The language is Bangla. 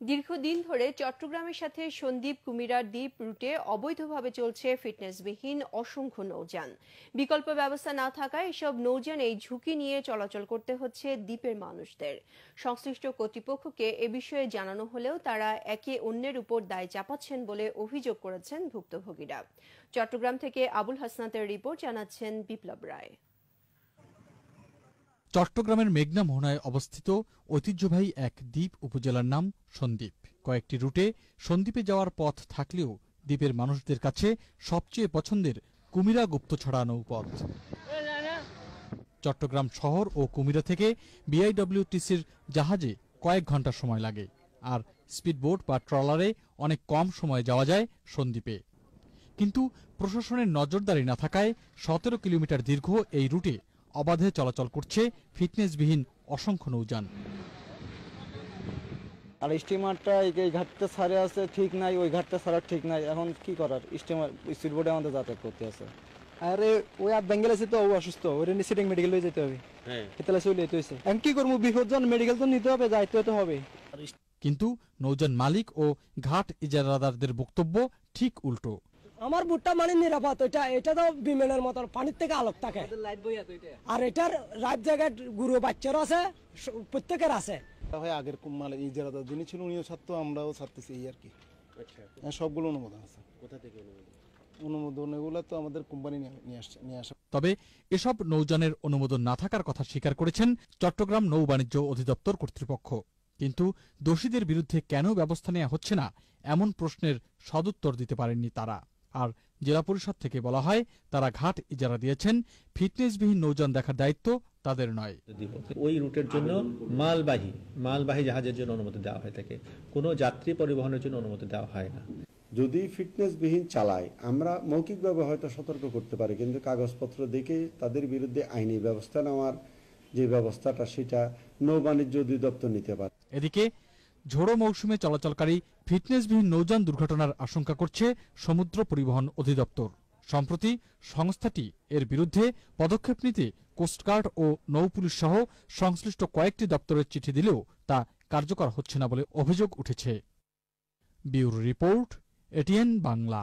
দীর্ঘদিন ধরে চট্টগ্রামের সাথে সন্দ্বীপ কুমিরার দ্বীপ রুটে অবৈধভাবে চলছে ফিটনেসবিহীন অসংখ্য নৌযান। বিকল্প ব্যবস্থা না থাকায় এসব নৌযান এই ঝুঁকি নিয়ে চলাচল করতে হচ্ছে দ্বীপের মানুষদের। সংশ্লিষ্ট কর্তৃপক্ষকে এ বিষয়ে জানানো হলেও তারা একে অন্যের উপর দায় চাপাচ্ছেন বলে অভিযোগ করেছেন ভুক্তভোগীরা। চট্টগ্রাম থেকে আবুল হাসনাতের রিপোর্ট, জানাচ্ছেন বিপ্লব রায়। চট্টগ্রামের মেঘনা মোহনায় অবস্থিত ঐতিহ্যবাহী এক দ্বীপ উপজেলার নাম সন্দ্বীপ। কয়েকটি রুটে সন্দ্বীপে যাওয়ার পথ থাকলেও দ্বীপের মানুষদের কাছে সবচেয়ে পছন্দের কুমিরা গুপ্তছড়া নৌপথ। চট্টগ্রাম শহর ও কুমিরা থেকে বিআইডব্লিউটিসির জাহাজে কয়েক ঘন্টা সময় লাগে, আর স্পিডবোট বা ট্রলারে অনেক কম সময়ে যাওয়া যায় সন্দ্বীপে। কিন্তু প্রশাসনের নজরদারি না থাকায় 17 কিলোমিটার দীর্ঘ এই রুটে অবাধে চলাচল করছে ফিটনেসবিহীন অসংখ্য নৌযান। আর স্টিমারটা এই ঘাটতে ছাড়ে আছে ঠিক নাই, ওই ঘাটতে ছাড়া ঠিক নাই। এখন কি করার, স্টিমার স্পিডবোটে আমাদের যাতায়াত করতে আছে। আরে ওই আর বেঙ্গল আছে তো, ও অসুস্থ, ওর সিটিং মেডিকেল হয়ে যেতে হবে। কেতলা চলে যেতে হয়েছে। এখন কি করবো, বিপজ্জন মেডিকেল তো নিতে হবে, যাইতে হতে হবে। কিন্তু নৌযান মালিক ও ঘাট ইজারাদারদের বক্তব্য ঠিক উল্টো। আমার বুটটা মানে নিরাপদ, এটা তো বিমানের মতন পানির থেকে আলোক থাকে, আর এটার রাত জায়গায় গুরু বাচ্চারও আছে, প্রত্যেকের আছে। আগের মানে ইজারাদার যিনি ছিল উনিও ছাড়তো, আমরাও ছাড়তেছি, এই আর কি। সবগুলো অনুমোদন আছে। কোথা থেকে অনুমোদন? এগুলো তো আমাদের কোম্পানি নিয়ে আসে। তবে এসব নৌযানের অনুমোদন না থাকার কথা স্বীকার করেছেন চট্টগ্রাম নৌ বাণিজ্য অধিদপ্তর কর্তৃপক্ষ। কিন্তু দোষীদের বিরুদ্ধে কেন ব্যবস্থা নেওয়া হচ্ছে না, এমন প্রশ্নের সদুত্তর দিতে পারেননি তারা। আর জেলা পরিষদ থেকে বলা হয়, তারা ঘাট ইজারা দিয়েছেন, ফিটনেসবিহীন নৌযান দেখার দায়িত্ব তাদের নয়। ওই রুটের জন্য মালবাহী জাহাজের জন্য অনুমতি দেওয়া হয়ে থাকে, কোনো যাত্রী পরিবহনের জন্য অনুমতি দেওয়া হয় না। যদি ফিটনেসবিহীন চালায়, আমরা মৌখিকভাবে হয়তো সতর্ক করতে পারি, কিন্তু কাগজপত্র দেখে তাদের বিরুদ্ধে আইনি ব্যবস্থা নেওয়ার যে ব্যবস্থাটা, সেটা নৌ বাণিজ্য অধিদপ্তর নিতে পারে। এদিকে ঝোড়ো মৌসুমে চলাচলকারী ফিটনেসবিহীন নৌযান দুর্ঘটনার আশঙ্কা করছে সমুদ্র পরিবহন অধিদপ্তর। সম্প্রতি সংস্থাটি এর বিরুদ্ধে পদক্ষেপ নিতে কোস্টগার্ড ও নৌপুলিশ সহ সংশ্লিষ্ট কয়েকটি দপ্তরের চিঠি দিলেও তা কার্যকর হচ্ছে না বলে অভিযোগ উঠেছে। Bureau report, ATN Bangla.